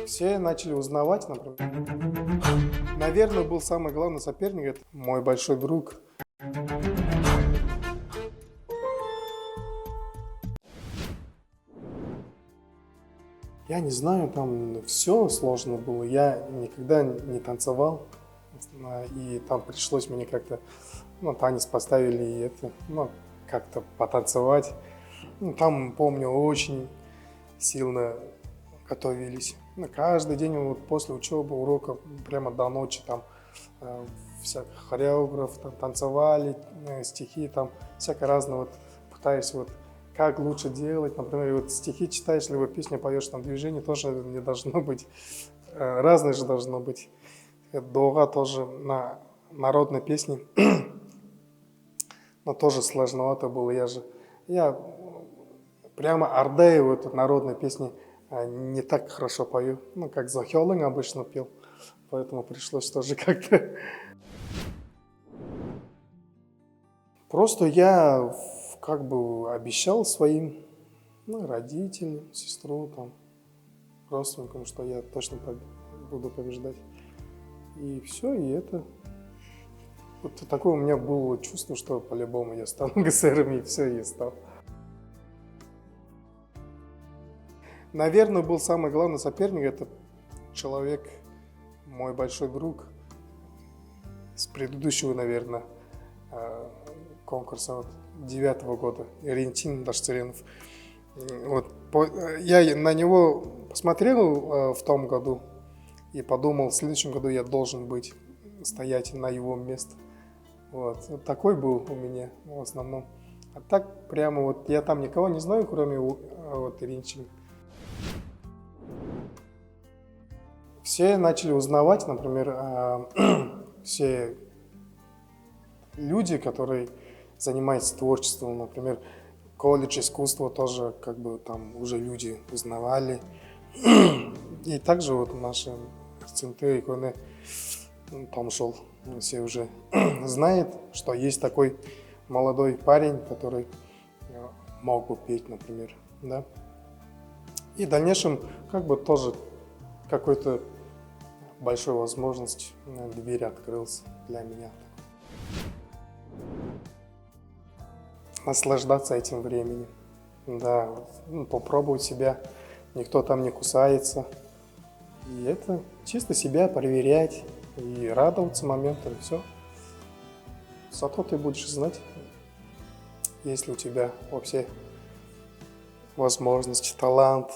Все начали узнавать, например. Наверное, был самый главный соперник, это мой большой друг. Я не знаю, там все сложно было. Я никогда не танцевал, и там пришлось мне как-то, танец поставили, и это, как-то потанцевать. Там, помню, очень сильно готовились. Каждый день вот после учебы, урока, прямо до ночи там всяких хореограф, там, танцевали, стихи, там всякое разное, вот пытаясь вот как лучше делать. Например, вот стихи читаешь, либо песню поешь, там движение тоже не должно быть, разное же должно быть. Дуга тоже на народной песне, но тоже сложновато было. Я прямо Ардаеву, эту народной песни, не так хорошо пою, как Захёлын обычно пел, поэтому пришлось тоже как-то. Просто я как бы обещал своим родителям, сестру, там, родственникам, что я точно буду побеждать. И все, и это. Вот такое у меня было чувство, что по-любому я стану ГСРом, и все, я стал. Наверное, был самый главный соперник, это человек, мой большой друг с предыдущего, наверное, конкурса 2009 года, Ирентин Дашцеренов. Вот, я на него посмотрел в том году и подумал, в следующем году я должен стоять на его месте. Вот такой был у меня в основном. А так прямо вот я там никого не знаю, кроме Ирентина. Все начали узнавать, например, все люди, которые занимаются творчеством, например, колледж искусства тоже как бы там уже люди узнавали. И также вот наши центры иконы там шел, все уже знают, что есть такой молодой парень, который мог бы петь, например, да. И в дальнейшем как бы тоже какой-то большой возможность, дверь открылась для меня. Наслаждаться этим временем, да, попробовать себя, никто там не кусается. И это чисто себя проверять и радоваться моментам, все. Зато ты будешь знать, есть ли у тебя вообще возможность, талант.